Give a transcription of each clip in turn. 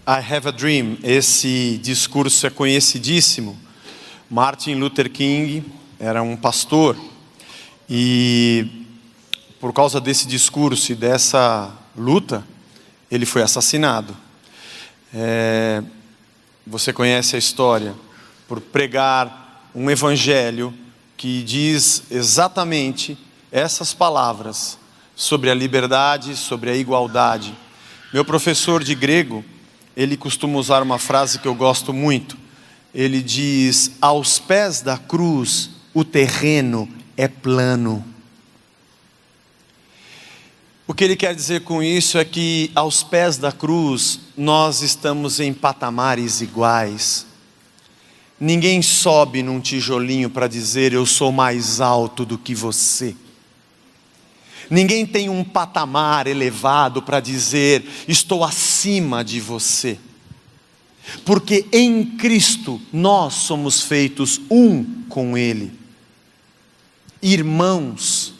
I Have a Dream. Esse discurso é conhecidíssimo. Martin Luther King era um pastor e por causa desse discurso e dessa luta, ele foi assassinado. Você conhece a história, por pregar um evangelho que diz exatamente essas palavras sobre a liberdade, sobre a igualdade. Meu professor de grego, ele costuma usar uma frase que eu gosto muito. Ele diz: aos pés da cruz o terreno é plano. O que ele quer dizer com isso é que aos pés da cruz nós estamos em patamares iguais. Ninguém sobe num tijolinho para dizer eu sou mais alto do que você. Ninguém tem um patamar elevado para dizer estou acima de você. Porque em Cristo nós somos feitos um com Ele. Irmãos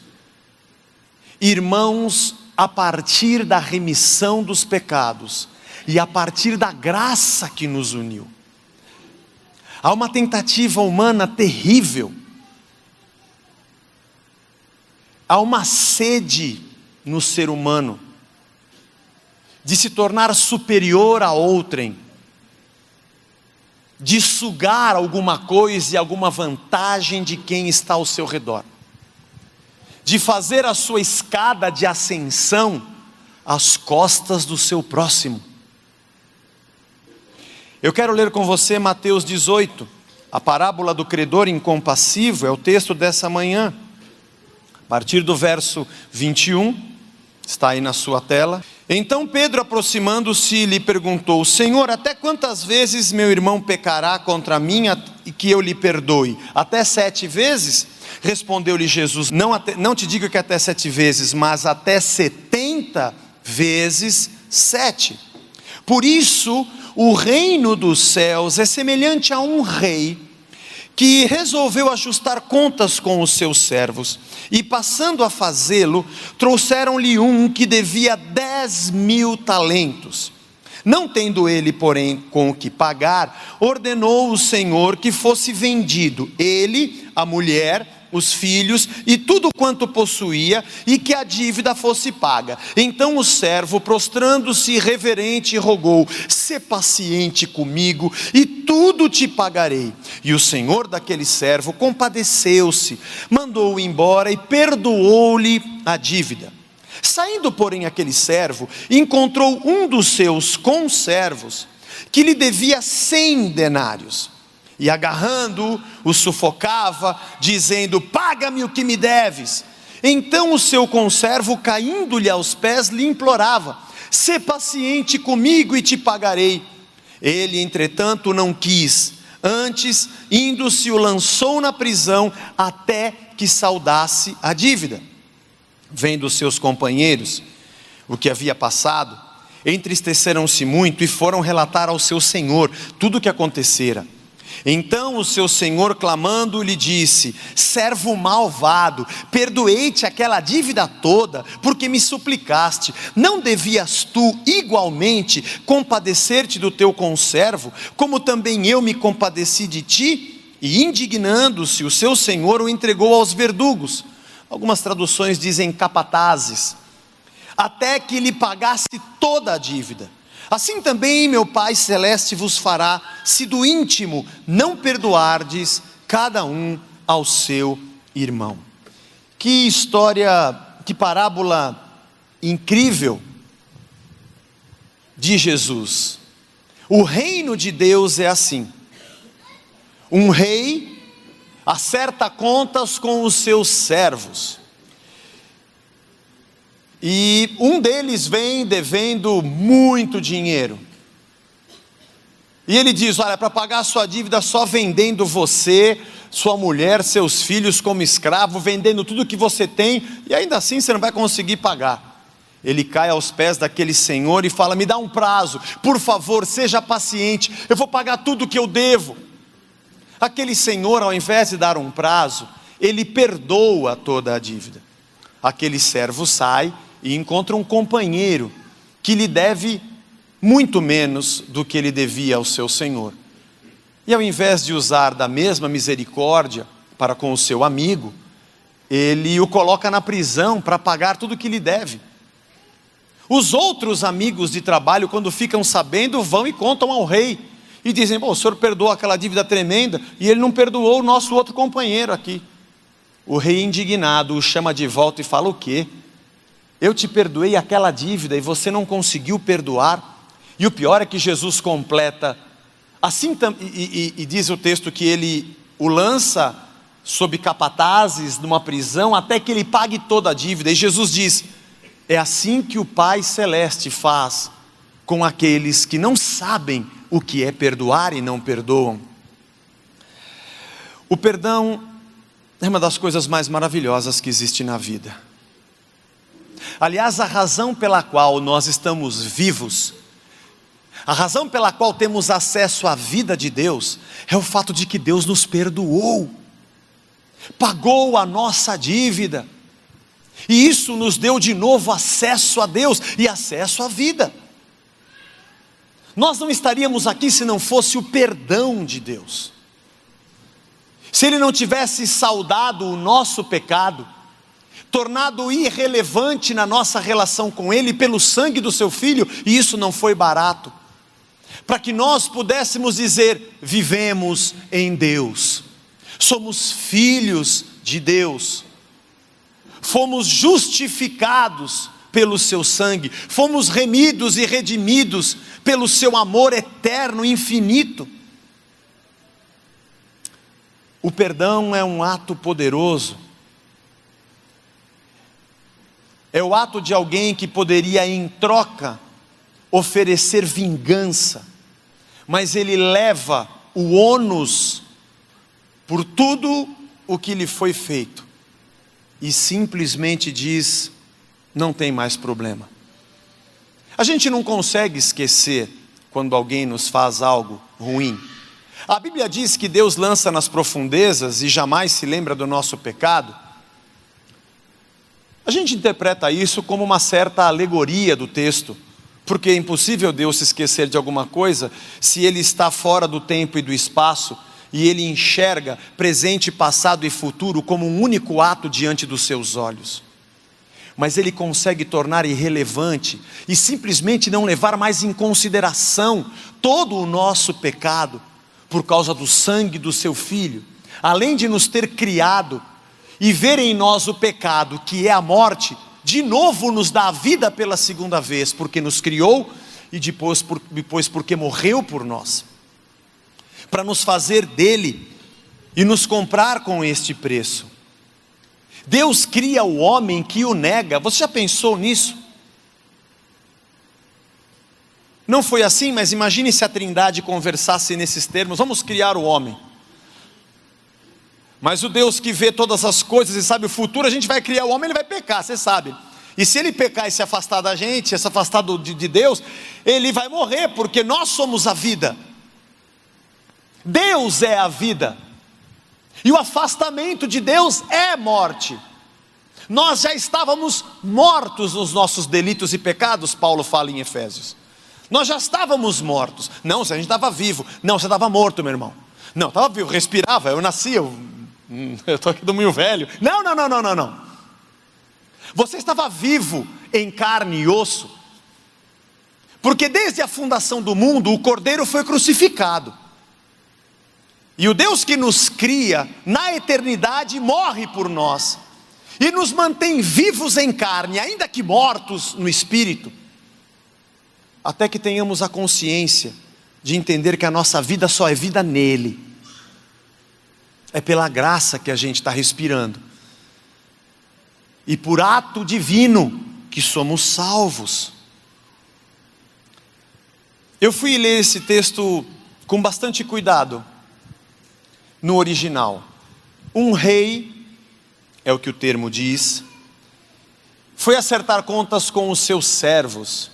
a partir da remissão dos pecados e a partir da graça que nos uniu. Há uma tentativa humana terrível. Há uma sede no ser humano de se tornar superior a outrem, de sugar alguma coisa e alguma vantagem de quem está ao seu redor, de fazer a sua escada de ascensão às costas do seu próximo. Eu quero ler com você Mateus 18, a parábola do credor incompassivo, é o texto dessa manhã, a partir do verso 21, está aí na sua tela. Então Pedro, aproximando-se, lhe perguntou: Senhor, até quantas vezes meu irmão pecará contra mim e que eu lhe perdoe? Até 7 vezes? Respondeu-lhe Jesus: não te digo que até 7 vezes, mas até 70 vezes 7. Por isso, o reino dos céus é semelhante a um rei que resolveu ajustar contas com os seus servos, e passando a fazê-lo, trouxeram-lhe um que devia 10.000 talentos. Não tendo ele, porém, com o que pagar, ordenou o Senhor que fosse vendido, ele, a mulher, os filhos e tudo quanto possuía, e que a dívida fosse paga. Então o servo, prostrando-se reverente, rogou: sê paciente comigo e tudo te pagarei. E o senhor daquele servo compadeceu-se, mandou-o embora e perdoou-lhe a dívida. Saindo, porém, aquele servo encontrou um dos seus conservos que lhe devia 100 denários. E agarrando-o, o sufocava, dizendo: paga-me o que me deves. Então o seu conservo, caindo-lhe aos pés, lhe implorava: sê paciente comigo e te pagarei. Ele, entretanto, não quis. Antes, indo-se, o lançou na prisão até que saldasse a dívida. Vendo os seus companheiros o que havia passado, entristeceram-se muito e foram relatar ao seu senhor tudo o que acontecera. Então o seu senhor, clamando, lhe disse: servo malvado, perdoei-te aquela dívida toda, porque me suplicaste. Não devias tu igualmente compadecer-te do teu conservo, como também eu me compadeci de ti? E indignando-se, o seu senhor o entregou aos verdugos. Algumas traduções dizem capatazes, até que lhe pagasse toda a dívida. Assim também meu Pai Celeste vos fará, se do íntimo não perdoardes cada um ao seu irmão. Que história, que parábola incrível de Jesus. O reino de Deus é assim: um rei acerta contas com os seus servos, e um deles vem devendo muito dinheiro, e ele diz: olha, para pagar a sua dívida, só vendendo você, sua mulher, seus filhos como escravo, vendendo tudo que você tem, e ainda assim você não vai conseguir pagar. Ele cai aos pés daquele senhor e fala: me dá um prazo, por favor, seja paciente, eu vou pagar tudo que eu devo. Aquele senhor, ao invés de dar um prazo, ele perdoa toda a dívida. Aquele servo sai e encontra um companheiro que lhe deve muito menos do que ele devia ao seu senhor. E ao invés de usar da mesma misericórdia para com o seu amigo, ele o coloca na prisão para pagar tudo o que lhe deve. Os outros amigos de trabalho, quando ficam sabendo, vão e contam ao rei. E dizem, o senhor perdoou aquela dívida tremenda, e ele não perdoou o nosso outro companheiro aqui. O rei, indignado, o chama de volta e fala, o quê? Eu te perdoei aquela dívida e você não conseguiu perdoar? E o pior é que Jesus completa, assim, e diz o texto que ele o lança sob capatazes numa prisão, até que ele pague toda a dívida. E Jesus diz, é assim que o Pai Celeste faz com aqueles que não sabem o que é perdoar e não perdoam. O perdão é uma das coisas mais maravilhosas que existe na vida. Aliás, a razão pela qual nós estamos vivos, a razão pela qual temos acesso à vida de Deus, é o fato de que Deus nos perdoou, pagou a nossa dívida, e isso nos deu de novo acesso a Deus e acesso à vida. Nós não estaríamos aqui se não fosse o perdão de Deus. Se Ele não tivesse saudado o nosso pecado, tornado irrelevante na nossa relação com Ele pelo sangue do Seu Filho, e isso não foi barato, para que nós pudéssemos dizer, vivemos em Deus, somos filhos de Deus, fomos justificados pelo seu sangue, fomos remidos e redimidos pelo seu amor eterno e infinito. O perdão é um ato poderoso, é o ato de alguém que poderia em troca oferecer vingança, mas ele leva o ônus por tudo o que lhe foi feito, e simplesmente diz, não tem mais problema. A gente não consegue esquecer quando alguém nos faz algo ruim. A Bíblia diz que Deus lança nas profundezas e jamais se lembra do nosso pecado. A gente interpreta isso como uma certa alegoria do texto, porque é impossível Deus se esquecer de alguma coisa se Ele está fora do tempo e do espaço, e Ele enxerga presente, passado e futuro como um único ato diante dos seus olhos. Mas Ele consegue tornar irrelevante e simplesmente não levar mais em consideração todo o nosso pecado, por causa do sangue do seu Filho, além de nos ter criado e ver em nós o pecado, que é a morte, de novo nos dá a vida pela segunda vez, porque nos criou e depois porque morreu por nós, para nos fazer dele e nos comprar com este preço. Deus cria o homem que o nega. Você já pensou nisso? Não foi assim, mas imagine se a Trindade conversasse nesses termos, vamos criar o homem. Mas o Deus que vê todas as coisas e sabe o futuro, a gente vai criar o homem, ele vai pecar, você sabe. E se ele pecar e se afastar da gente, se afastar de Deus, ele vai morrer, porque nós somos a vida. Deus é a vida. E o afastamento de Deus é morte. Nós já estávamos mortos nos nossos delitos e pecados, Paulo fala em Efésios. Nós já estávamos mortos. Não, se a gente estava vivo. Não, você estava morto, meu irmão. Não, estava vivo, respirava, eu nasci, eu estou aqui do meio velho. Não. Você estava vivo em carne e osso, porque desde a fundação do mundo, o Cordeiro foi crucificado. E o Deus que nos cria, na eternidade, morre por nós, e nos mantém vivos em carne, ainda que mortos no espírito, até que tenhamos a consciência de entender que a nossa vida só é vida nele. É pela graça que a gente está respirando, e por ato divino que somos salvos. Eu fui ler esse texto com bastante cuidado. No original, um rei, é o que o termo diz, foi acertar contas com os seus servos.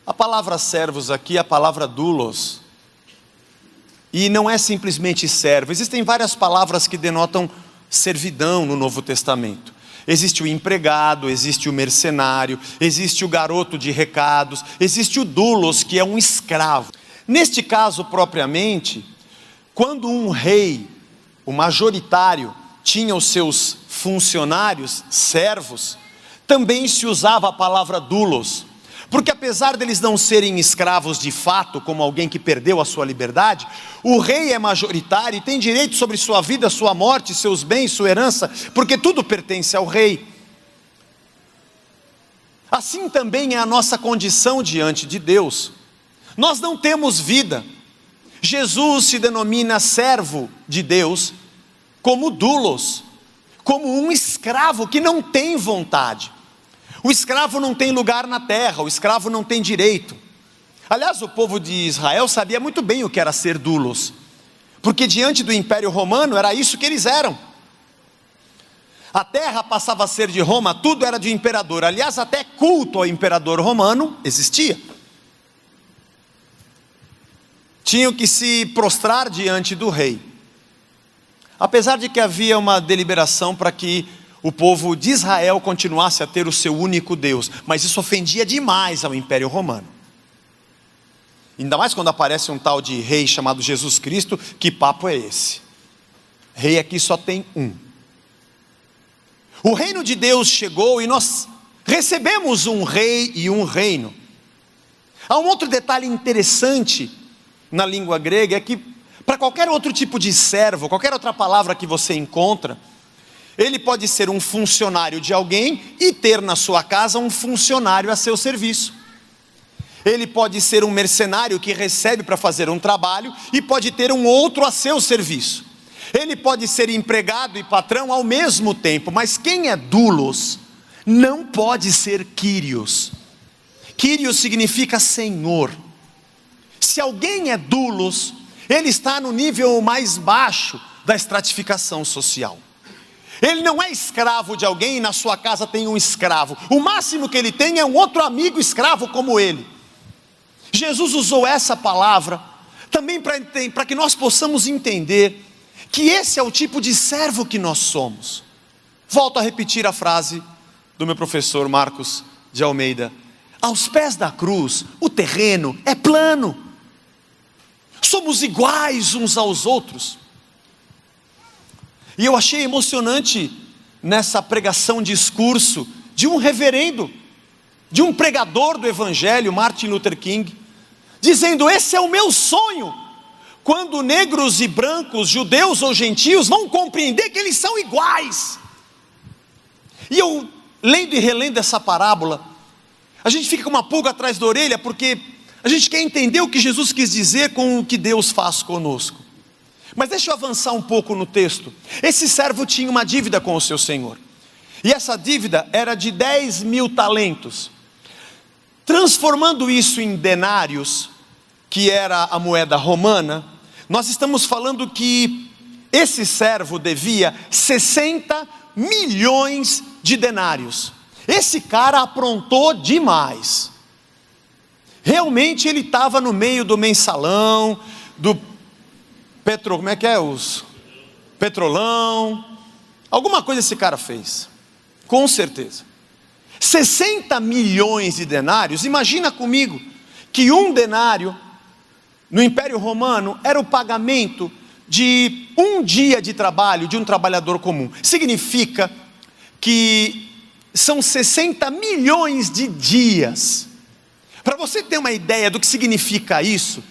A palavra servos aqui é a palavra doulos, e não é simplesmente servo. Existem várias palavras que denotam servidão no Novo Testamento. Existe o empregado, existe o mercenário, existe o garoto de recados, existe o doulos, que é um escravo. Neste caso propriamente, quando um rei, o majoritário, tinha os seus funcionários, servos, também se usava a palavra doulos, porque apesar deles não serem escravos de fato, como alguém que perdeu a sua liberdade, o rei é majoritário e tem direito sobre sua vida, sua morte, seus bens, sua herança, porque tudo pertence ao rei. Assim também é a nossa condição diante de Deus. Nós não temos vida. Jesus se denomina servo de Deus como doulos, como um escravo que não tem vontade. O escravo não tem lugar na terra, o escravo não tem direito. Aliás, o povo de Israel sabia muito bem o que era ser doulos, porque diante do Império Romano era isso que eles eram. A terra passava a ser de Roma, tudo era de imperador. Aliás, até culto ao imperador romano existia. Tinham que se prostrar diante do rei. Apesar de que havia uma deliberação para que o povo de Israel continuasse a ter o seu único Deus, mas isso ofendia demais ao Império Romano. Ainda mais quando aparece um tal de rei chamado Jesus Cristo, que papo é esse? Rei aqui só tem um. O reino de Deus chegou e nós recebemos um rei e um reino. Há um outro detalhe interessante na língua grega, é que para qualquer outro tipo de servo, qualquer outra palavra que você encontra, ele pode ser um funcionário de alguém e ter na sua casa um funcionário a seu serviço. Ele pode ser um mercenário que recebe para fazer um trabalho e pode ter um outro a seu serviço. Ele pode ser empregado e patrão ao mesmo tempo, mas quem é doulos não pode ser Kyrios. Kyrios significa senhor. Se alguém é doulos, ele está no nível mais baixo da estratificação social. Ele não é escravo de alguém e na sua casa tem um escravo. O máximo que ele tem é um outro amigo escravo como ele. Jesus usou essa palavra também para que nós possamos entender que esse é o tipo de servo que nós somos. Volto a repetir a frase do meu professor Marcos de Almeida: aos pés da cruz, o terreno é plano. Somos iguais uns aos outros. E eu achei emocionante nessa pregação, discurso de um reverendo, de um pregador do evangelho, Martin Luther King, dizendo: esse é o meu sonho, quando negros e brancos, judeus ou gentios vão compreender que eles são iguais. E eu, lendo e relendo essa parábola, a gente fica com uma pulga atrás da orelha, porque a gente quer entender o que Jesus quis dizer com o que Deus faz conosco. Mas deixa eu avançar um pouco no texto. Esse servo tinha uma dívida com o seu senhor, e essa dívida era de 10.000 talentos. Transformando isso em denários, que era a moeda romana, nós estamos falando que esse servo devia 60 milhões de denários. Esse cara aprontou demais. Realmente ele estava no meio do mensalão, do petrolão, alguma coisa esse cara fez, com certeza. 60 milhões de denários, imagina comigo, que um denário, no Império Romano, era o pagamento de um dia de trabalho, de um trabalhador comum. Significa que são 60 milhões de dias. Para você ter uma ideia do que significa isso,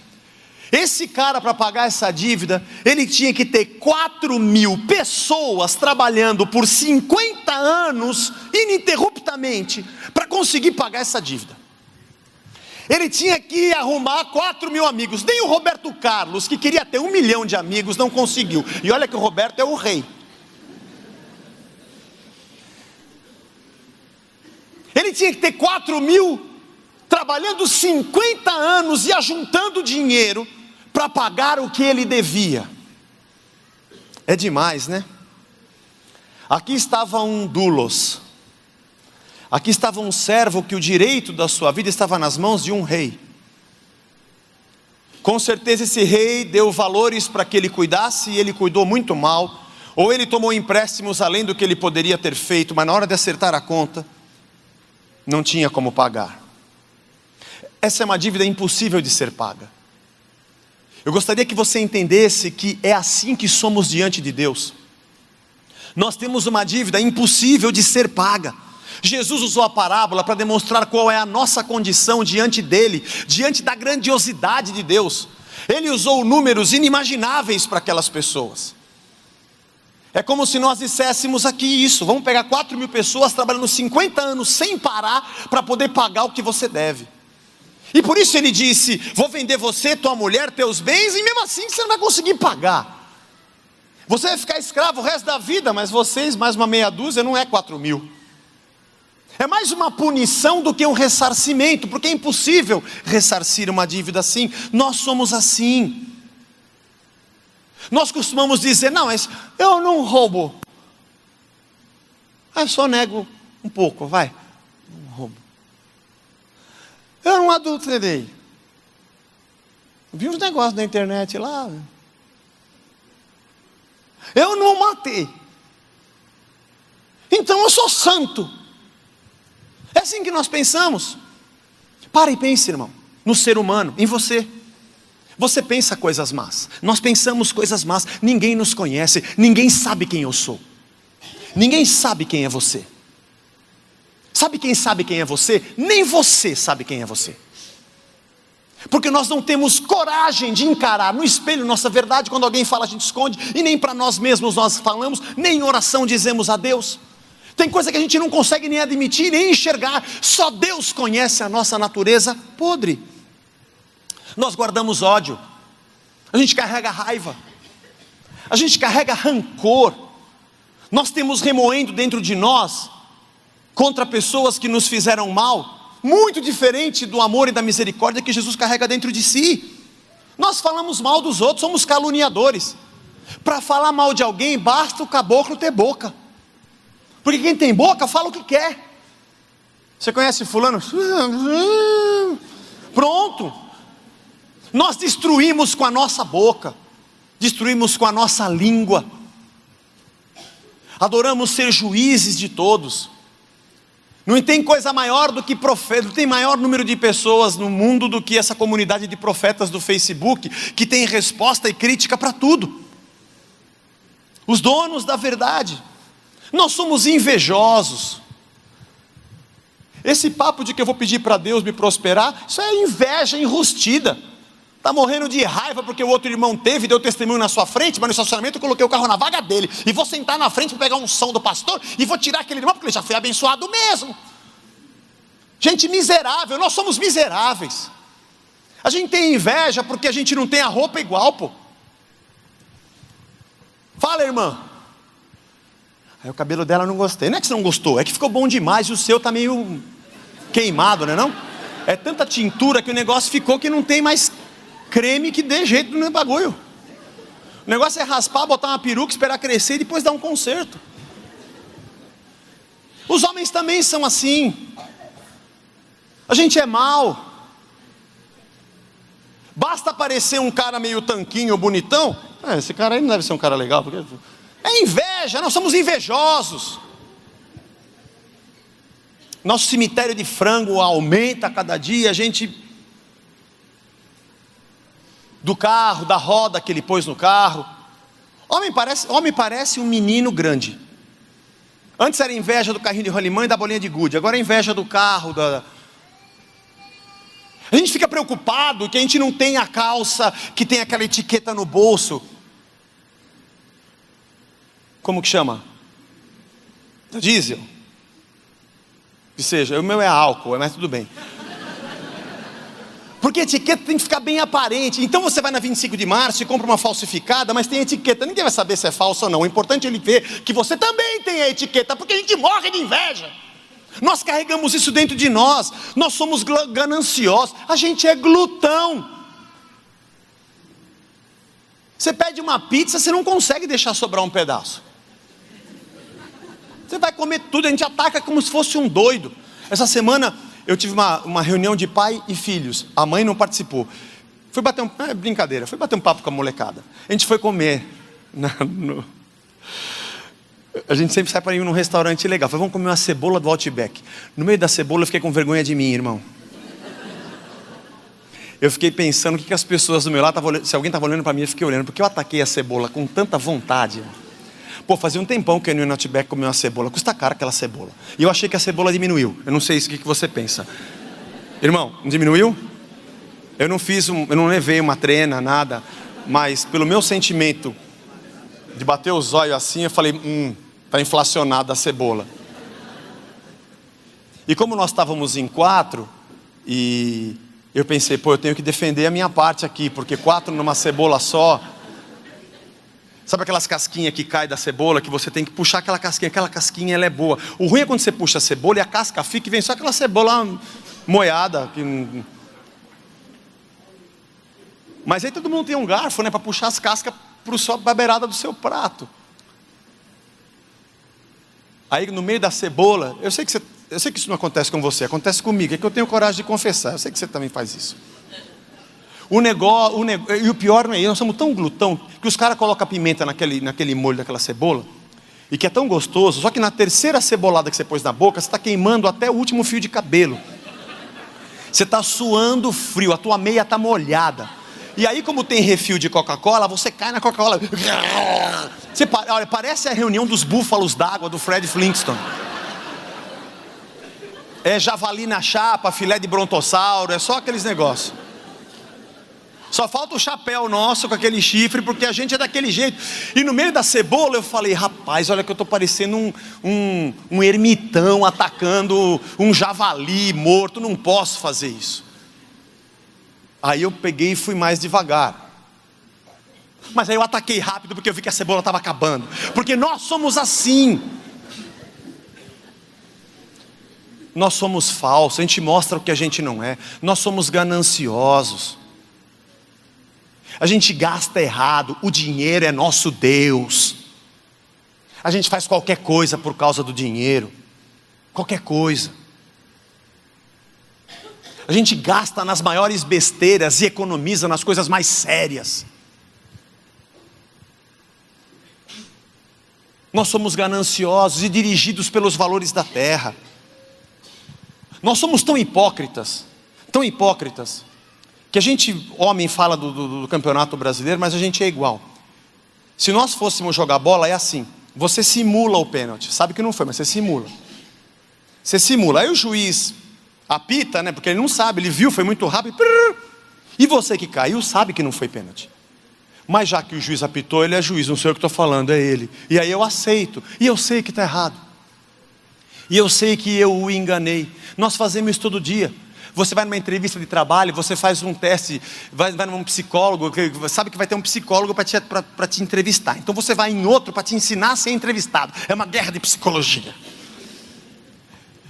esse cara, para pagar essa dívida, ele tinha que ter 4.000 pessoas trabalhando por 50 anos, ininterruptamente, para conseguir pagar essa dívida. Ele tinha que arrumar 4.000 amigos. Nem o Roberto Carlos, que queria ter 1 milhão de amigos, não conseguiu. E olha que o Roberto é o rei. Ele tinha que ter 4.000 trabalhando 50 anos e ajuntando dinheiro para pagar o que ele devia. É demais, né? Aqui estava um doulos. Aqui estava um servo que o direito da sua vida estava nas mãos de um rei. Com certeza esse rei deu valores para que ele cuidasse e ele cuidou muito mal. Ou ele tomou empréstimos além do que ele poderia ter feito, mas na hora de acertar a conta, não tinha como pagar. Essa é uma dívida impossível de ser paga. Eu gostaria que você entendesse que é assim que somos diante de Deus. Nós temos uma dívida impossível de ser paga. Jesus usou a parábola para demonstrar qual é a nossa condição diante dele, diante da grandiosidade de Deus. Ele usou números inimagináveis para aquelas pessoas. É como se nós disséssemos aqui isso: vamos pegar 4.000 pessoas trabalhando 50 anos sem parar para poder pagar o que você deve. E por isso ele disse: vou vender você, tua mulher, teus bens, e mesmo assim você não vai conseguir pagar. Você vai ficar escravo o resto da vida, mas vocês, mais uma meia dúzia, não é 4.000. É mais uma punição do que um ressarcimento, porque é impossível ressarcir uma dívida assim. Nós somos assim. Nós costumamos dizer: não, mas eu não roubo. Eu só nego um pouco, vai. Não roubo. Eu não adulterei. Vi uns negócios na internet lá. Eu não matei. Então eu sou santo. É assim que nós pensamos. Para e pense, irmão, no ser humano, em você. Você pensa coisas más, nós pensamos coisas más. Ninguém nos conhece, ninguém sabe quem eu sou. Ninguém sabe quem é você. Sabe quem é você? Nem você sabe quem é você. Porque nós não temos coragem de encarar no espelho nossa verdade. Quando alguém fala, a gente esconde. E nem para nós mesmos nós falamos, nem em oração dizemos a Deus. Tem coisa que a gente não consegue nem admitir, nem enxergar. Só Deus conhece a nossa natureza podre. Nós guardamos ódio, a gente carrega raiva, a gente carrega rancor. Nós temos remoendo dentro de nós contra pessoas que nos fizeram mal, muito diferente do amor e da misericórdia que Jesus carrega dentro de si. Nós falamos mal dos outros, somos caluniadores. Para falar mal de alguém, basta o caboclo ter boca, porque quem tem boca fala o que quer. Você conhece fulano? Pronto. Nós destruímos com a nossa boca, destruímos com a nossa língua, adoramos ser juízes de todos. Não tem coisa maior do que profeta, não tem maior número de pessoas no mundo do que essa comunidade de profetas do Facebook, que tem resposta e crítica para tudo. Os donos da verdade. Nós somos invejosos. Esse papo de que eu vou pedir para Deus me prosperar, isso é inveja enrustida. Está morrendo de raiva porque o outro irmão deu testemunho na sua frente, mas no estacionamento eu coloquei o carro na vaga dele, e vou sentar na frente para pegar um som do pastor, e vou tirar aquele irmão, porque ele já foi abençoado mesmo. Gente miserável, nós somos miseráveis. A gente tem inveja porque a gente não tem a roupa igual, pô. Fala, irmã. Aí o cabelo dela não gostei. Não é que você não gostou, é que ficou bom demais, e o seu está meio queimado, né não? É tanta tintura que o negócio ficou que não tem mais creme que dê jeito no bagulho. O negócio é raspar, botar uma peruca, esperar crescer e depois dar um conserto. Os homens também são assim. A gente é mau. Basta aparecer um cara meio tanquinho, bonitão. Esse cara aí não deve ser um cara legal, porque é inveja, nós somos invejosos. Nosso cemitério de frango aumenta a cada dia. A gente, do carro, da roda que ele pôs no carro. Homem parece um menino grande. Antes era inveja do carrinho de rolimã e da bolinha de gude. Agora é inveja do carro. A gente fica preocupado que a gente não tem a calça que tem aquela etiqueta no bolso. Como que chama? Da diesel. Que seja, o meu é álcool, mas tudo bem. Porque a etiqueta tem que ficar bem aparente. Então você vai na 25 de março e compra uma falsificada, mas tem etiqueta. Ninguém vai saber se é falsa ou não. O importante é ele ver que você também tem a etiqueta, porque a gente morre de inveja. Nós carregamos isso dentro de nós. Nós somos gananciosos. A gente é glutão. Você pede uma pizza, você não consegue deixar sobrar um pedaço. Você vai comer tudo, a gente ataca como se fosse um doido. Essa semana eu tive uma reunião de pai e filhos. A mãe não participou. Fui bater fui bater um papo com a molecada. A gente foi comer A gente sempre sai para ir num restaurante legal. Falei, vamos comer uma cebola do Outback. No meio da cebola eu fiquei com vergonha de mim, irmão. Eu fiquei pensando o que as pessoas do meu lado estavam olhando. Se alguém estava olhando para mim, eu fiquei olhando. Porque eu ataquei a cebola com tanta vontade. Pô, fazia um tempão que eu não ia no Outback comer uma cebola. Custa caro aquela cebola. E eu achei que a cebola diminuiu. Eu não sei o que você pensa. Irmão, não diminuiu? Eu não levei uma trena, nada. Mas pelo meu sentimento de bater os olhos assim, eu falei, tá inflacionada a cebola. E como nós estávamos em 4, e eu pensei, eu tenho que defender a minha parte aqui, porque 4 numa cebola só. Sabe aquelas casquinhas que caem da cebola, que você tem que puxar aquela casquinha ela é boa. O ruim é quando você puxa a cebola e a casca fica e vem só aquela cebola moiada. Mas aí todo mundo tem um garfo, né, para puxar as cascas para a beirada do seu prato. Aí no meio da cebola, eu sei que isso não acontece com você, acontece comigo, é que eu tenho coragem de confessar, eu sei que você também faz isso. E o pior não é isso, nós somos tão glutão, que os caras colocam pimenta naquele molho daquela cebola, e que é tão gostoso, só que na terceira cebolada que você pôs na boca, você está queimando até o último fio de cabelo. Você está suando frio, a tua meia está molhada. E aí, como tem refil de Coca-Cola, você cai na Coca-Cola. Olha, parece a reunião dos búfalos d'água do Fred Flintstone. É javali na chapa, filé de brontossauro, é só aqueles negócios. Só falta o chapéu nosso com aquele chifre, porque a gente é daquele jeito. E no meio da cebola eu falei, rapaz, olha que eu estou parecendo um ermitão atacando um javali morto, não posso fazer isso. Aí eu peguei e fui mais devagar. Mas aí eu ataquei rápido porque eu vi que a cebola estava acabando. Porque nós somos assim. Nós somos falsos, a gente mostra o que a gente não é. Nós somos gananciosos. A gente gasta errado, o dinheiro é nosso Deus. A gente faz qualquer coisa por causa do dinheiro. Qualquer coisa. A gente gasta nas maiores besteiras e economiza nas coisas mais sérias. Nós somos gananciosos e dirigidos pelos valores da terra. Nós somos tão hipócritas, que a gente, homem, fala do campeonato brasileiro, mas a gente é igual. Se nós fôssemos jogar bola, é assim, você simula o pênalti, sabe que não foi, mas você simula. Aí o juiz apita, né, porque ele não sabe, ele viu, foi muito rápido, e você que caiu sabe que não foi pênalti. Mas já que o juiz apitou, ele é juiz, não sou eu que estou falando, é ele. E aí eu aceito, e eu sei que está errado. E eu sei que eu o enganei. Nós fazemos isso todo dia. Você vai numa entrevista de trabalho, você faz um teste, vai num psicólogo, sabe que vai ter um psicólogo para te entrevistar. Então você vai em outro para te ensinar a ser entrevistado. É uma guerra de psicologia.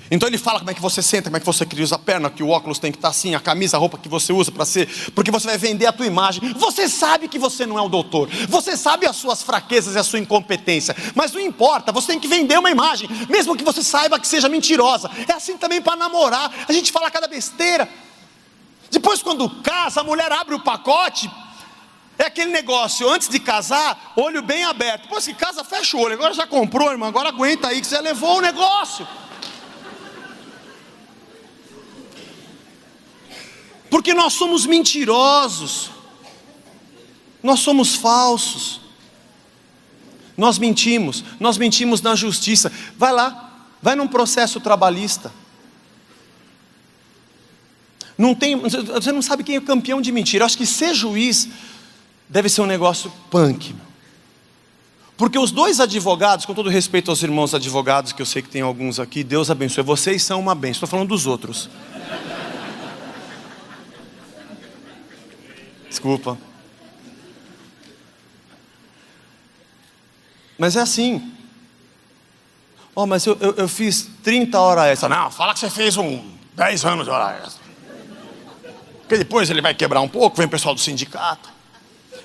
Então ele fala como é que você senta, como é que você cruza a perna, que o óculos tem que estar assim, a camisa, a roupa que você usa para ser, porque você vai vender a tua imagem. Você sabe que você não é o doutor, você sabe as suas fraquezas e a sua incompetência, mas não importa, você tem que vender uma imagem, mesmo que você saiba que seja mentirosa. É assim também para namorar, a gente fala cada besteira. Depois quando casa, a mulher abre o pacote, é aquele negócio, antes de casar, olho bem aberto. Depois que casa, fecha o olho, agora já comprou, irmão, agora aguenta aí que você levou o negócio. Porque nós somos mentirosos, nós somos falsos, nós mentimos na justiça. Vai lá, vai num processo trabalhista. Você não sabe quem é o campeão de mentira. Eu acho que ser juiz deve ser um negócio punk. Porque os dois advogados, com todo respeito aos irmãos advogados, que eu sei que tem alguns aqui, Deus abençoe, vocês são uma bênção, estou falando dos outros. Desculpa. Mas é assim. Mas eu fiz 30 horas extra. Não, fala que você fez 10 anos de hora extra. Porque depois ele vai quebrar um pouco, vem o pessoal do sindicato.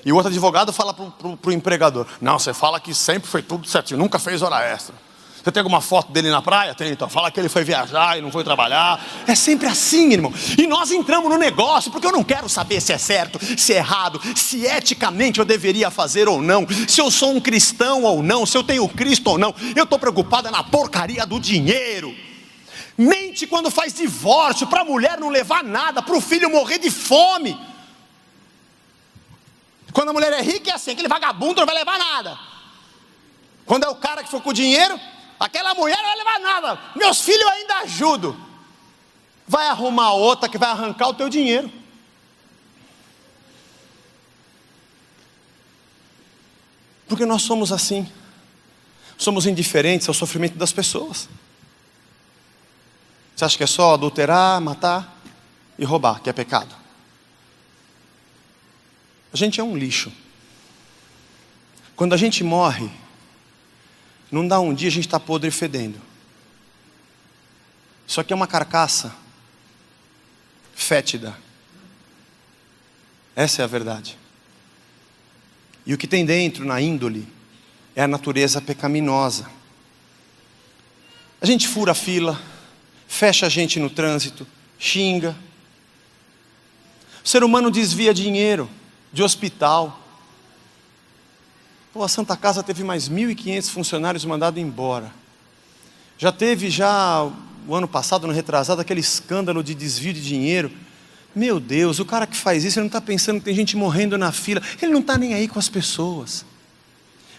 E o outro advogado fala pro empregador. Não, você fala que sempre foi tudo certinho, nunca fez hora extra. Você tem alguma foto dele na praia? Tem, então fala que ele foi viajar e não foi trabalhar. É sempre assim, irmão. E nós entramos no negócio, porque eu não quero saber se é certo, se é errado, se eticamente eu deveria fazer ou não, se eu sou um cristão ou não, se eu tenho Cristo ou não. Eu estou preocupada na porcaria do dinheiro. Mente quando faz divórcio, para a mulher não levar nada, para o filho morrer de fome. Quando a mulher é rica é assim, aquele vagabundo não vai levar nada. Quando é o cara que for com o dinheiro, aquela mulher não vai levar nada. Meus filhos eu ainda ajudo. Vai arrumar outra que vai arrancar o teu dinheiro. Porque nós somos assim. Somos indiferentes ao sofrimento das pessoas. Você acha que é só adulterar, matar e roubar, que é pecado? A gente é um lixo. Quando a gente morre, não dá um dia a gente está podre e fedendo. Isso aqui é uma carcaça fétida. Essa é a verdade. E o que tem dentro, na índole, é a natureza pecaminosa. A gente fura a fila, fecha a gente no trânsito, xinga. O ser humano desvia dinheiro de hospital. Pô, a Santa Casa teve mais 1.500 funcionários mandados embora. Já teve o ano passado, no retrasado, aquele escândalo de desvio de dinheiro. Meu Deus, o cara que faz isso, ele não está pensando que tem gente morrendo na fila. Ele não está nem aí com as pessoas.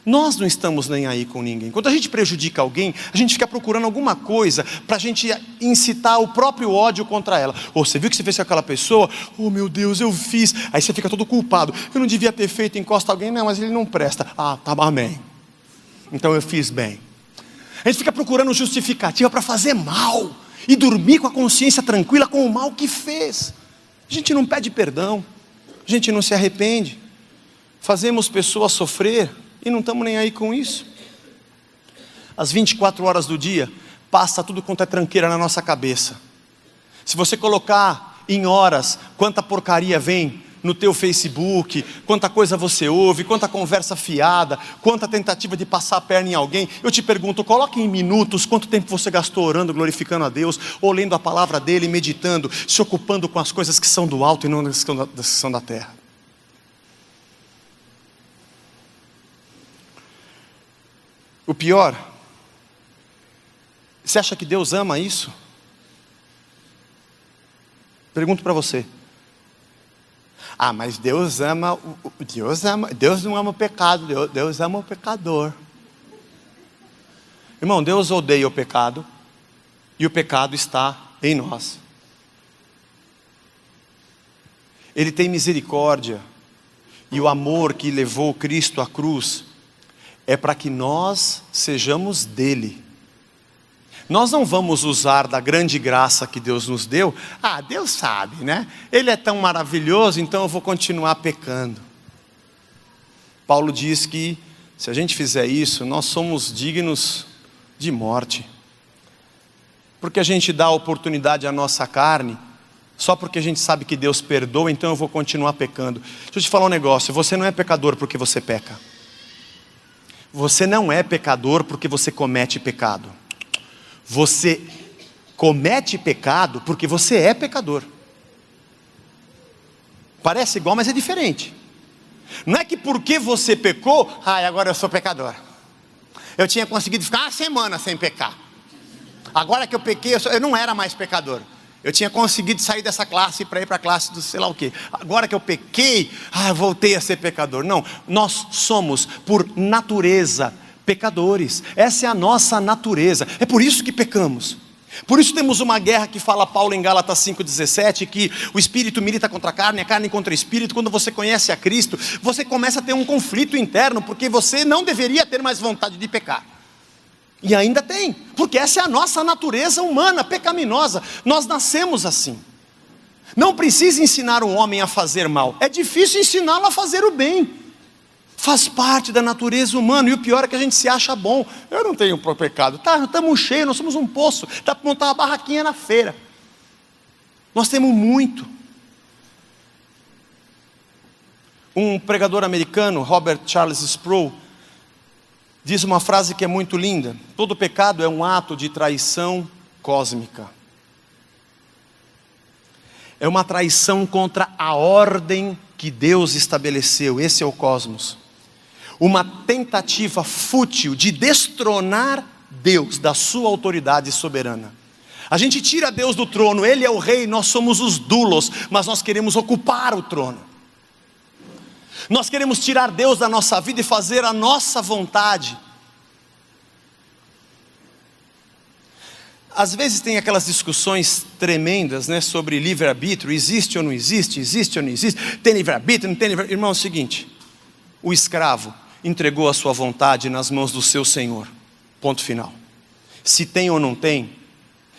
Nós não estamos nem aí com ninguém. Quando a gente prejudica alguém, a gente fica procurando alguma coisa para a gente incitar o próprio ódio contra ela. Ou você viu que você fez com aquela pessoa? Oh meu Deus, eu fiz. Aí você fica todo culpado. Eu não devia ter feito, encosta alguém. Não, mas ele não presta. Ah, tá, amém. Então eu fiz bem. A gente fica procurando justificativa para fazer mal. E dormir com a consciência tranquila com o mal que fez. A gente não pede perdão. A gente não se arrepende. Fazemos pessoas sofrer. E não estamos nem aí com isso. Às 24 horas do dia, passa tudo quanto é tranqueira na nossa cabeça. Se você colocar em horas quanta porcaria vem no teu Facebook, quanta coisa você ouve, quanta conversa fiada, quanta tentativa de passar a perna em alguém, eu te pergunto, coloque em minutos quanto tempo você gastou orando, glorificando a Deus, ou lendo a palavra dele, meditando, se ocupando com as coisas que são do alto e não das que são da terra. O pior, você acha que Deus ama isso? Pergunto para você. Ah, mas Deus não ama o pecado, Deus ama o pecador. Irmão, Deus odeia o pecado, e o pecado está em nós. Ele tem misericórdia, e o amor que levou Cristo à cruz, é para que nós sejamos dele. Nós não vamos usar da grande graça que Deus nos deu. Ah, Deus sabe, né? Ele é tão maravilhoso, então eu vou continuar pecando. Paulo diz que se a gente fizer isso, nós somos dignos de morte. Porque a gente dá oportunidade à nossa carne, só porque a gente sabe que Deus perdoa, então eu vou continuar pecando. Deixa eu te falar um negócio, você não é pecador porque você peca. Você não é pecador porque você comete pecado. Você comete pecado porque você é pecador. Parece igual, mas é diferente. Não é que porque você pecou, agora eu sou pecador. Eu tinha conseguido ficar uma semana sem pecar. Agora que eu pequei, eu não era mais pecador. Eu tinha conseguido sair dessa classe para ir para a classe do sei lá o quê. Agora que eu pequei, voltei a ser pecador. Não, nós somos por natureza pecadores. Essa é a nossa natureza. É por isso que pecamos. Por isso temos uma guerra que fala Paulo em Gálatas 5,17, que o espírito milita contra a carne contra o espírito. Quando você conhece a Cristo, você começa a ter um conflito interno, porque você não deveria ter mais vontade de pecar. E ainda tem, porque essa é a nossa natureza humana, pecaminosa. Nós nascemos assim. Não precisa ensinar um homem a fazer mal, é difícil ensiná-lo a fazer o bem. Faz parte da natureza humana, e o pior é que a gente se acha bom. Eu não tenho pecado, estamos cheios, nós somos um poço, dá para montar uma barraquinha na feira. Nós temos muito. Um pregador americano, Robert Charles Sproul, Diz uma frase que é muito linda: todo pecado é um ato de traição cósmica. É uma traição contra a ordem que Deus estabeleceu. Esse é o cosmos. Uma tentativa fútil de destronar Deus da sua autoridade soberana. A gente tira Deus do trono, Ele é o rei, nós somos os doulos, mas nós queremos ocupar o trono. Nós queremos tirar Deus da nossa vida e fazer a nossa vontade. Às vezes tem aquelas discussões tremendas, né, sobre livre-arbítrio, existe ou não existe, existe ou não existe, tem livre-arbítrio, não tem livre-arbítrio. Irmão, é o seguinte: o escravo entregou a sua vontade nas mãos do seu senhor, ponto final. Se tem ou não tem,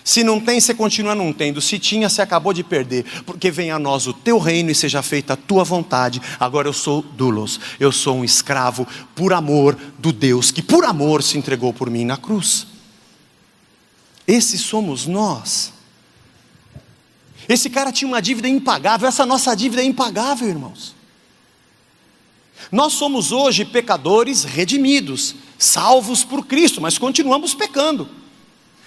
se não tem, você continua não tendo, se tinha, você acabou de perder, porque venha a nós o teu reino e seja feita a tua vontade. Agora eu sou doulos, eu sou um escravo por amor do Deus que por amor se entregou por mim na cruz. Esses somos nós. Esse cara tinha uma dívida impagável, essa nossa dívida é impagável, irmãos. Nós somos hoje pecadores redimidos, salvos por Cristo, mas continuamos pecando.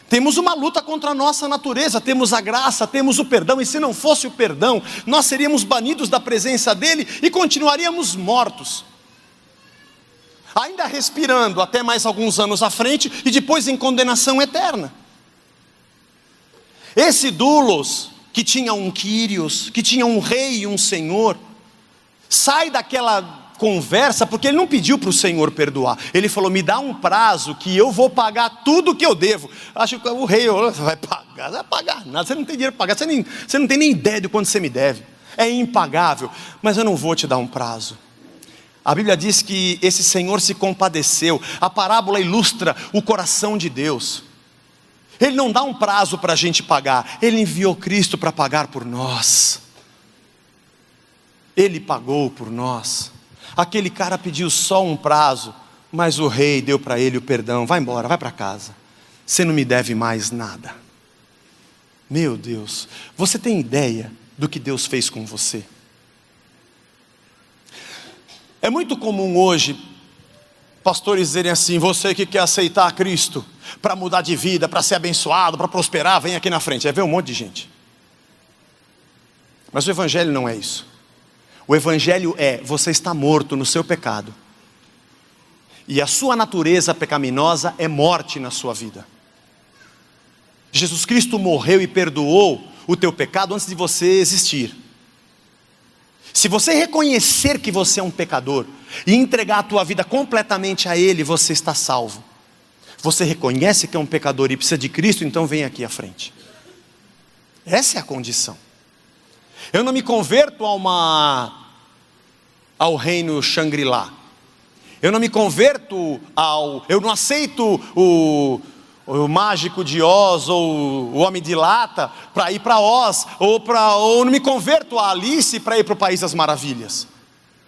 Temos uma luta contra a nossa natureza, temos a graça, temos o perdão, e se não fosse o perdão, nós seríamos banidos da presença dEle e continuaríamos mortos. Ainda respirando até mais alguns anos à frente e depois em condenação eterna. Esse doulos, que tinha um Kyrios, que tinha um rei e um senhor, sai daquela conversa, porque ele não pediu para o Senhor perdoar. Ele falou: me dá um prazo que eu vou pagar tudo que eu devo. Acho que o rei vai pagar nada, você não tem dinheiro para pagar, você não tem nem ideia de quanto você me deve, é impagável, mas eu não vou te dar um prazo. A Bíblia diz que esse Senhor se compadeceu. A parábola ilustra o coração de Deus. Ele não dá um prazo para a gente pagar, Ele enviou Cristo para pagar por nós. Ele pagou por nós. Aquele cara pediu só um prazo, mas o rei deu para ele o perdão. Vai embora, vai para casa, você não me deve mais nada. Meu Deus, você tem ideia do que Deus fez com você? É muito comum hoje pastores dizerem assim: você que quer aceitar Cristo para mudar de vida, para ser abençoado, para prosperar, vem aqui na frente. Aí vem um monte de gente. Mas o Evangelho não é isso. O Evangelho é: você está morto no seu pecado, e a sua natureza pecaminosa é morte na sua vida. Jesus Cristo morreu e perdoou o teu pecado antes de você existir. Se você reconhecer que você é um pecador e entregar a tua vida completamente a Ele, você está salvo. Você reconhece que é um pecador e precisa de Cristo, então vem aqui à frente. Essa é a condição. Eu não me converto ao reino Shangri-La. Eu não me converto eu não aceito o mágico de Oz, ou o homem de lata, para ir para Oz, ou não me converto a Alice para ir para o País das Maravilhas.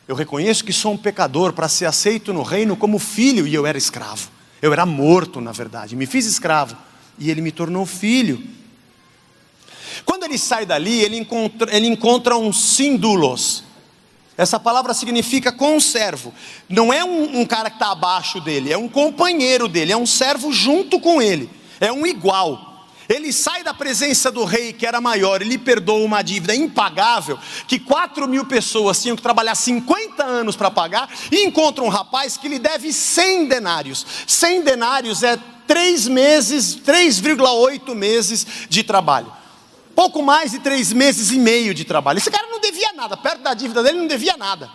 Eu reconheço que sou um pecador para ser aceito no reino como filho, e eu era escravo. Eu era morto, na verdade, me fiz escravo, e Ele me tornou filho. Quando ele sai dali, ele encontra um síndulos. Essa palavra significa conservo. Não é um cara que está abaixo dele, é um companheiro dele, é um servo junto com ele, é um igual. Ele sai da presença do rei, que era maior, e lhe perdoa uma dívida impagável, que 4.000 pessoas tinham que trabalhar 50 anos para pagar, e encontra um rapaz que lhe deve 100 denários. 100 denários é 3,8 meses de trabalho. Pouco mais de 3 meses e meio de trabalho. Esse cara não devia nada, perto da dívida dele não devia nada.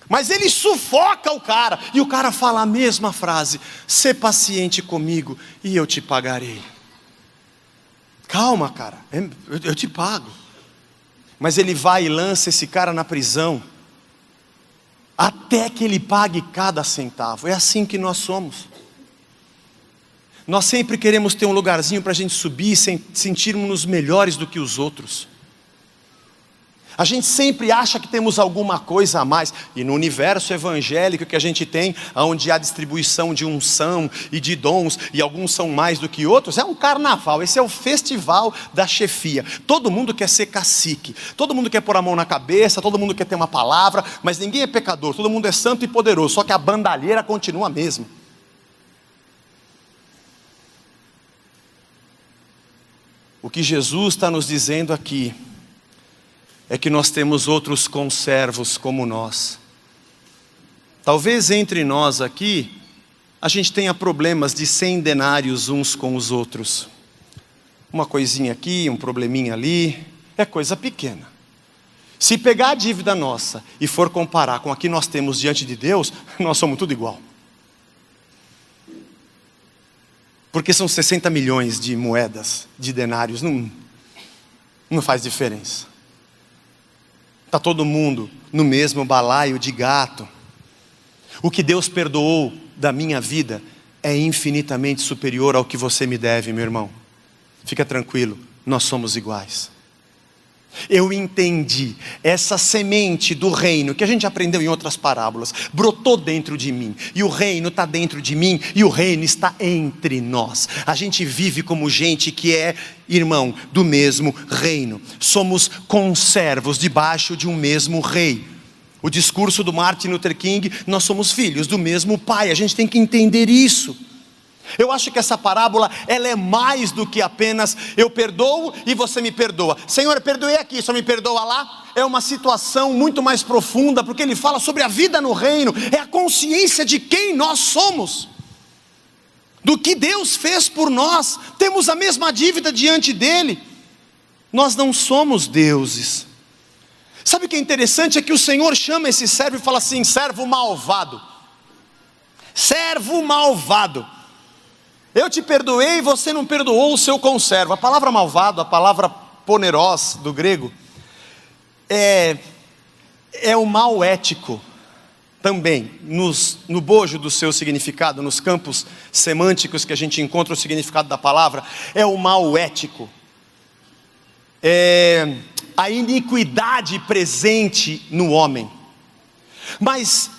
Mas ele sufoca o cara, e o cara fala a mesma frase: sê paciente comigo e eu te pagarei. Calma, cara, eu te pago. Mas ele vai e lança esse cara na prisão, até que ele pague cada centavo. É assim que nós somos. Nós sempre queremos ter um lugarzinho para a gente subir, sem sentirmos-nos melhores do que os outros. A gente sempre acha que temos alguma coisa a mais. E no universo evangélico que a gente tem, onde há distribuição de unção e de dons, e alguns são mais do que outros, é um carnaval. Esse é o festival da chefia. Todo mundo quer ser cacique, todo mundo quer pôr a mão na cabeça, todo mundo quer ter uma palavra, mas ninguém é pecador, todo mundo é santo e poderoso, só que a bandalheira continua a mesma. O que Jesus está nos dizendo aqui é que nós temos outros conservos como nós. Talvez entre nós aqui, a gente tenha problemas de 100 denários uns com os outros. Uma coisinha aqui, um probleminha ali, é coisa pequena. Se pegar a dívida nossa e for comparar com a que nós temos diante de Deus, nós somos tudo igual. Porque são 60 milhões de moedas, de denários, não faz diferença. Está todo mundo no mesmo balaio de gato. O que Deus perdoou da minha vida é infinitamente superior ao que você me deve, meu irmão. Fica tranquilo, nós somos iguais. Eu entendi, essa semente do reino, que a gente aprendeu em outras parábolas, brotou dentro de mim, e o reino está dentro de mim, e o reino está entre nós. A gente vive como gente que é irmão do mesmo reino, somos conservos debaixo de um mesmo rei. O discurso do Martin Luther King, nós somos filhos do mesmo pai, a gente tem que entender isso. Eu acho que essa parábola, ela é mais do que apenas eu perdoo e você me perdoa. Senhor, eu perdoei aqui, só me perdoa lá. É uma situação muito mais profunda, porque ele fala sobre a vida no reino, é a consciência de quem nós somos, do que Deus fez por nós. Temos a mesma dívida diante dele. Nós não somos deuses. Sabe o que é interessante? É que o Senhor chama esse servo e fala assim: servo malvado. Servo malvado. Eu te perdoei e você não perdoou o seu conservo. A palavra malvado, a palavra poneros do grego, é o mal ético também, no bojo do seu significado, nos campos semânticos que a gente encontra o significado da palavra, é o mal ético. É a iniquidade presente no homem. Mas,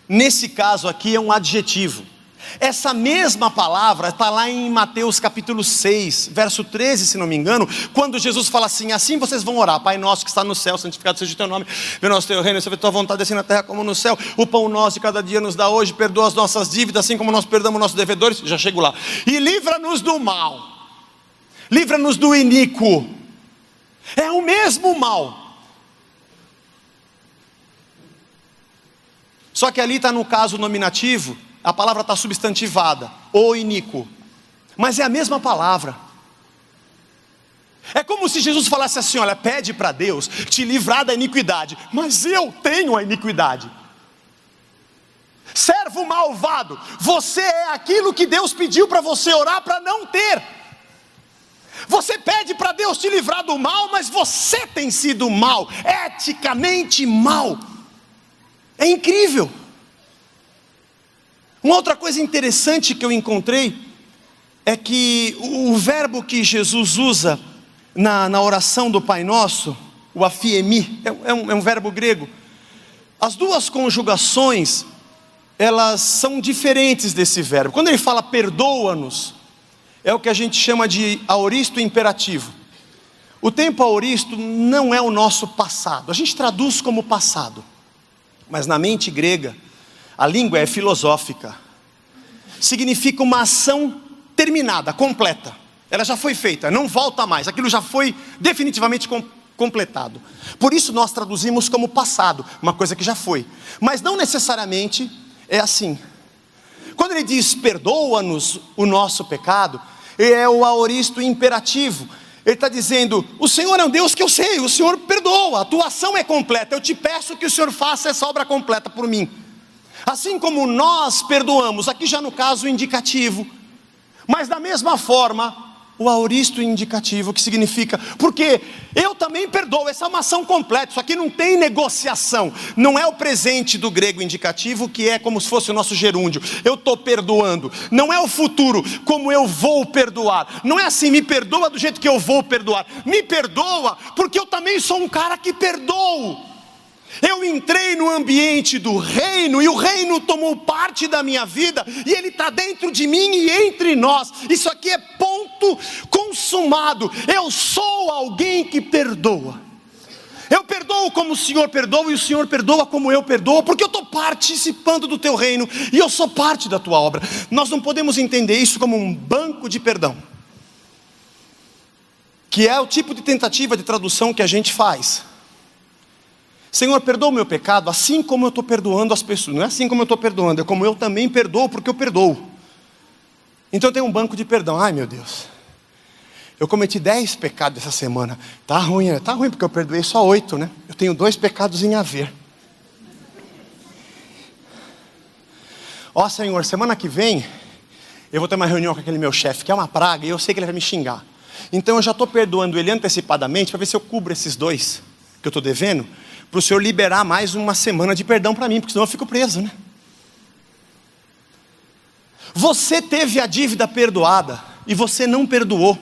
nesse caso aqui é um adjetivo. Essa mesma palavra está lá em Mateus capítulo 6, verso 13, se não me engano, quando Jesus fala assim: assim vocês vão orar: Pai nosso que está no céu, santificado seja o teu nome, venha o nosso teu reino, seja a tua vontade assim na terra como no céu. O pão nosso de cada dia nos dá hoje, perdoa as nossas dívidas, assim como nós perdoamos nossos devedores. Já chego lá. E livra-nos do mal, livra-nos do iníquo. É o mesmo mal. Só que ali está no caso nominativo, a palavra está substantivada, o iníquo, mas é a mesma palavra. É como se Jesus falasse assim: olha, pede para Deus te livrar da iniquidade, mas eu tenho a iniquidade. Servo malvado, você é aquilo que Deus pediu para você orar para não ter. Você pede para Deus te livrar do mal, mas você tem sido mal, eticamente mal. É incrível. Uma outra coisa interessante que eu encontrei é que o verbo que Jesus usa na oração do Pai Nosso, o afiemi, é um verbo grego. As duas conjugações, elas são diferentes desse verbo. Quando ele fala perdoa-nos, é o que a gente chama de aoristo imperativo. O tempo aoristo não é o nosso passado, a gente traduz como passado, mas na mente grega, a língua é filosófica, significa uma ação terminada, completa. Ela já foi feita, não volta mais, aquilo já foi definitivamente completado. Por isso nós traduzimos como passado, uma coisa que já foi. Mas não necessariamente é assim. Quando ele diz perdoa-nos o nosso pecado, é o aoristo imperativo. Ele está dizendo: o Senhor é um Deus que eu sei, o Senhor perdoa, a tua ação é completa, eu te peço que o Senhor faça essa obra completa por mim. Assim como nós perdoamos, aqui já no caso indicativo, mas da mesma forma, o aoristo indicativo, que significa, porque eu também perdoo. Essa é uma ação completa, isso aqui não tem negociação. Não é o presente do grego indicativo, que é como se fosse o nosso gerúndio, eu estou perdoando. Não é o futuro, como eu vou perdoar. Não é assim, me perdoa do jeito que eu vou perdoar. Me perdoa, porque eu também sou um cara que perdoo. Eu entrei no ambiente do reino, e o reino tomou parte da minha vida, e ele está dentro de mim e entre nós. Isso aqui é ponto consumado. Eu sou alguém que perdoa. Eu perdoo como o Senhor perdoa, e o Senhor perdoa como eu perdoo, porque eu estou participando do teu reino, e eu sou parte da tua obra. Nós não podemos entender isso como um banco de perdão, que é o tipo de tentativa de tradução que a gente faz. Senhor, perdoa o meu pecado, assim como eu estou perdoando as pessoas. Não é assim como eu estou perdoando, é como eu também perdoo, porque eu perdoo. Então eu tenho um banco de perdão. Ai meu Deus, eu cometi 10 pecados essa semana. Tá ruim porque eu perdoei só 8, né? Eu tenho 2 pecados em haver. Ó Senhor, semana que vem eu vou ter uma reunião com aquele meu chefe, que é uma praga, e eu sei que ele vai me xingar. Então eu já estou perdoando ele antecipadamente, para ver se eu cubro esses 2 que eu estou devendo, para o Senhor liberar mais uma semana de perdão para mim, porque senão eu fico preso, né? Você teve a dívida perdoada e você não perdoou.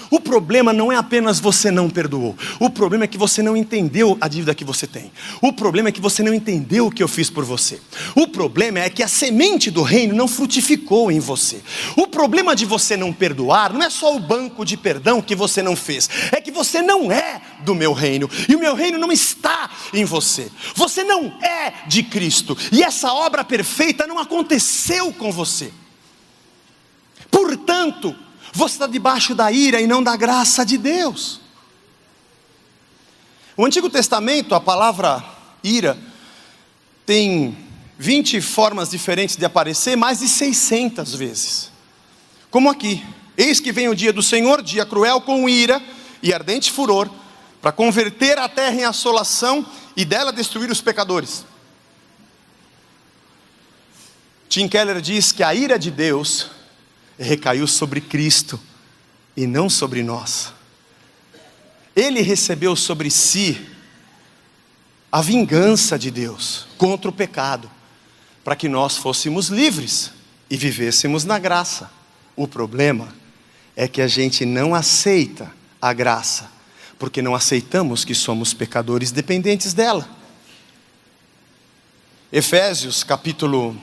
O problema não é apenas você não perdoou. O problema é que você não entendeu a dívida que você tem. O problema é que você não entendeu o que eu fiz por você. O problema é que a semente do reino não frutificou em você. O problema de você não perdoar não é só o banco de perdão que você não fez. É que você não é do meu reino. E o meu reino não está em você. Você não é de Cristo. E essa obra perfeita não aconteceu com você. Portanto, você está debaixo da ira e não da graça de Deus. O Antigo Testamento, a palavra ira, tem 20 formas diferentes de aparecer, mais de 600 vezes. Como aqui: eis que vem o dia do Senhor, dia cruel, com ira e ardente furor, para converter a terra em assolação e dela destruir os pecadores. Tim Keller diz que a ira de Deus recaiu sobre Cristo e não sobre nós. Ele recebeu sobre si a vingança de Deus contra o pecado, para que nós fôssemos livres e vivêssemos na graça. O problema é que a gente não aceita a graça, porque não aceitamos que somos pecadores dependentes dela. Efésios capítulo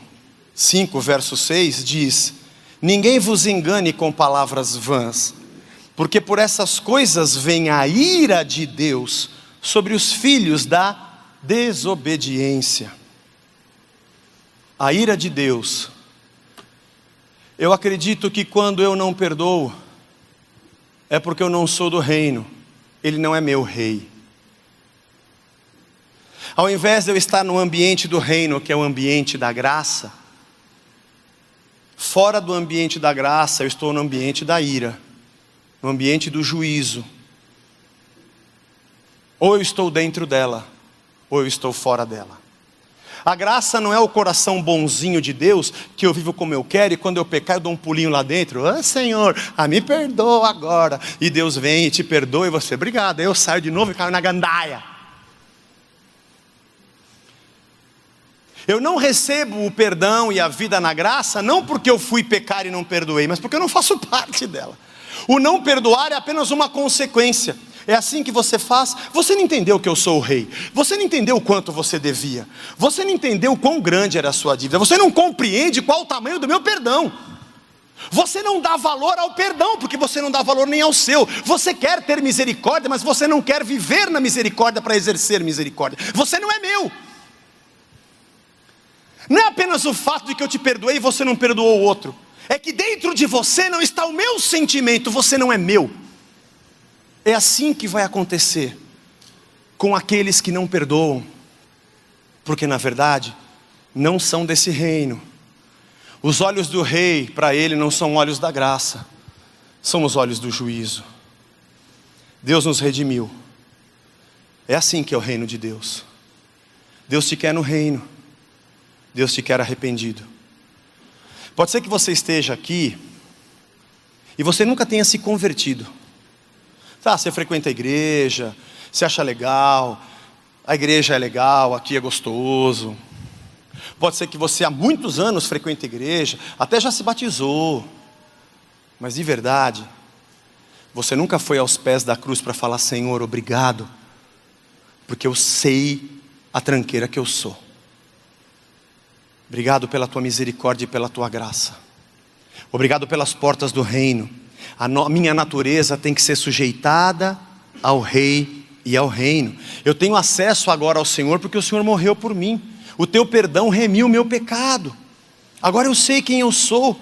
5, verso 6 diz: ninguém vos engane com palavras vãs, porque por essas coisas vem a ira de Deus sobre os filhos da desobediência. A ira de Deus. Eu acredito que quando eu não perdoo, é porque eu não sou do reino, ele não é meu rei. Ao invés de eu estar no ambiente do reino, que é o ambiente da graça, fora do ambiente da graça, eu estou no ambiente da ira, no ambiente do juízo. Ou eu estou dentro dela, ou eu estou fora dela. A graça não é o coração bonzinho de Deus, que eu vivo como eu quero, e quando eu pecar eu dou um pulinho lá dentro. Ah, Senhor, me perdoa agora. E Deus vem e te perdoa, e você, obrigado. Aí eu saio de novo e caio na gandaia. Eu não recebo o perdão e a vida na graça, não porque eu fui pecar e não perdoei, mas porque eu não faço parte dela. O não perdoar é apenas uma consequência. É assim que você faz. Você não entendeu que eu sou o rei. Você não entendeu o quanto você devia. Você não entendeu o quão grande era a sua dívida. Você não compreende qual o tamanho do meu perdão. Você não dá valor ao perdão, porque você não dá valor nem ao seu. Você quer ter misericórdia, mas você não quer viver na misericórdia para exercer misericórdia. Você não é meu. Não é apenas o fato de que eu te perdoei e você não perdoou o outro. É que dentro de você não está o meu sentimento, você não é meu. É assim que vai acontecer com aqueles que não perdoam, porque na verdade não são desse reino. Os olhos do rei para ele não são olhos da graça, são os olhos do juízo. Deus nos redimiu. É assim que é o reino de Deus. Deus te quer no reino. Deus te quer arrependido. Pode ser que você esteja aqui e você nunca tenha se convertido. Tá, você frequenta a igreja, você acha legal, a igreja é legal, aqui é gostoso. Pode ser que você há muitos anos frequente a igreja, até já se batizou, mas de verdade, você nunca foi aos pés da cruz para falar: Senhor, obrigado, porque eu sei a tranqueira que eu sou. Obrigado pela tua misericórdia e pela tua graça. Obrigado pelas portas do reino. A minha natureza tem que ser sujeitada ao rei e ao reino. Eu tenho acesso agora ao Senhor porque o Senhor morreu por mim. O teu perdão remiu o meu pecado. Agora eu sei quem eu sou.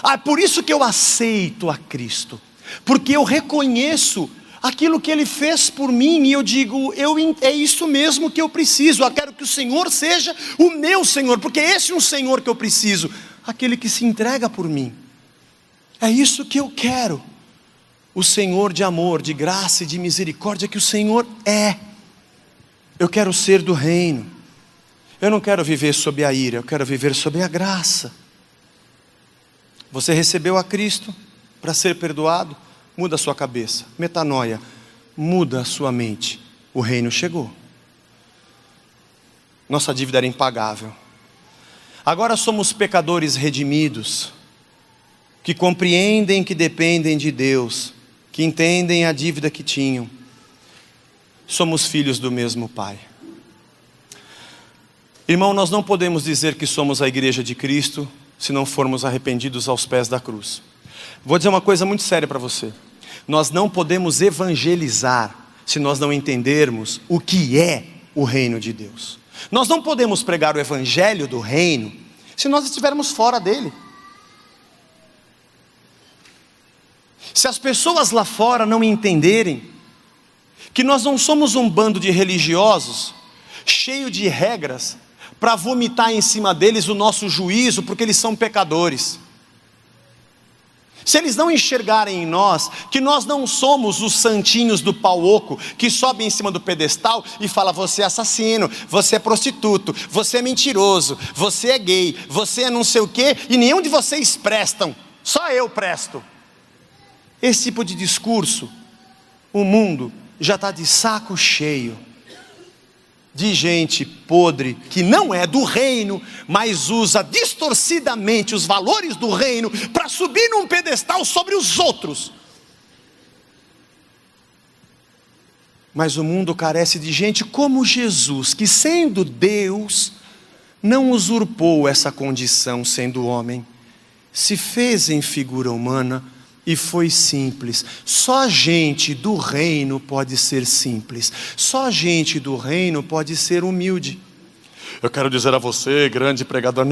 É por isso que eu aceito a Cristo, porque eu reconheço aquilo que Ele fez por mim, e eu digo, é isso mesmo que eu preciso. Eu quero que o Senhor seja o meu Senhor, porque esse é um Senhor que eu preciso, aquele que se entrega por mim. É isso que eu quero, o Senhor de amor, de graça e de misericórdia que o Senhor é. Eu quero ser do reino. Eu não quero viver sob a ira, eu quero viver sob a graça. Você recebeu a Cristo para ser perdoado? Muda a sua cabeça, metanoia, muda a sua mente. O reino chegou. Nossa dívida era impagável. Agora somos pecadores redimidos, que compreendem que dependem de Deus, que entendem a dívida que tinham. Somos filhos do mesmo Pai. Irmão, nós não podemos dizer que somos a igreja de Cristo se não formos arrependidos aos pés da cruz. Vou dizer uma coisa muito séria para você. Nós não podemos evangelizar se nós não entendermos o que é o reino de Deus. Nós não podemos pregar o evangelho do reino se nós estivermos fora dele. Se as pessoas lá fora não entenderem que nós não somos um bando de religiosos cheio de regras para vomitar em cima deles o nosso juízo, porque eles são pecadores. Se eles não enxergarem em nós que nós não somos os santinhos do pau oco que sobem em cima do pedestal e fala: você é assassino, você é prostituto, você é mentiroso, você é gay, você é não sei o quê, e nenhum de vocês prestam, só eu presto. Esse tipo de discurso, o mundo já está de saco cheio de gente podre, que não é do reino, mas usa distorcidamente os valores do reino para subir num pedestal sobre os outros. Mas o mundo carece de gente como Jesus, que sendo Deus, não usurpou essa condição sendo homem, se fez em figura humana e foi simples. Só gente do reino pode ser simples. Só gente do reino pode ser humilde. Eu quero dizer a você, grande pregador,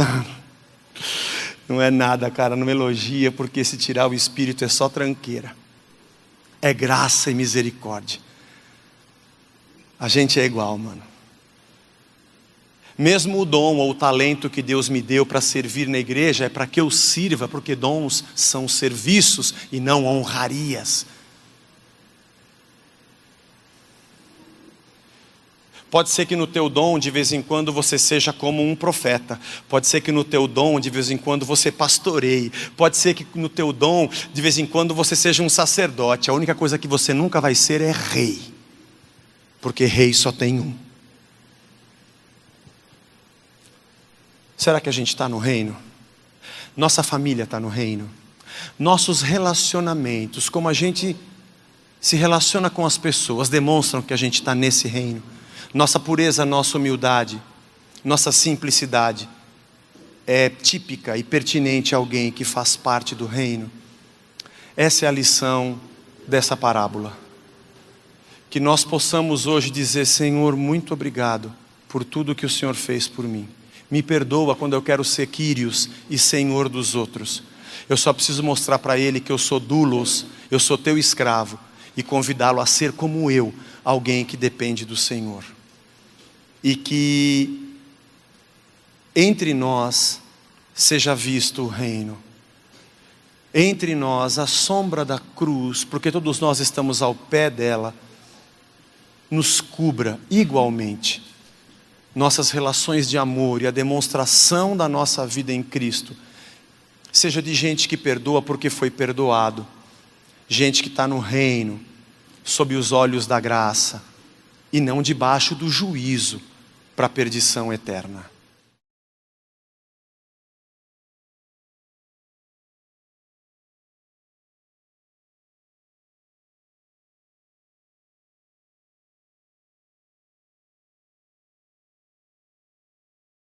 não é nada, cara, não elogia, porque se tirar o espírito é só tranqueira. É graça e misericórdia. A gente é igual, mano. Mesmo o dom ou o talento que Deus me deu para servir na igreja é para que eu sirva, porque dons são serviços e não honrarias. Pode ser que no teu dom de vez em quando você seja como um profeta. Pode ser que no teu dom de vez em quando você pastoreie. Pode ser que no teu dom de vez em quando você seja um sacerdote. A única coisa que você nunca vai ser é rei, porque rei só tem um. Será que a gente está no reino? Nossa família está no reino? Nossos relacionamentos, como a gente se relaciona com as pessoas, demonstram que a gente está nesse reino. Nossa pureza, nossa humildade, nossa simplicidade é típica e pertinente a alguém que faz parte do reino. Essa é a lição dessa parábola. Que nós possamos hoje dizer: Senhor, muito obrigado por tudo que o Senhor fez por mim. Me perdoa quando eu quero ser Quírios e Senhor dos outros. Eu só preciso mostrar para Ele que eu sou doulos, eu sou teu escravo, e convidá-lo a ser como eu, alguém que depende do Senhor. E que entre nós seja visto o reino. Entre nós a sombra da cruz, porque todos nós estamos ao pé dela, nos cubra igualmente. Nossas relações de amor e a demonstração da nossa vida em Cristo seja de gente que perdoa porque foi perdoado, gente que está no reino, sob os olhos da graça, e não debaixo do juízo para a perdição eterna.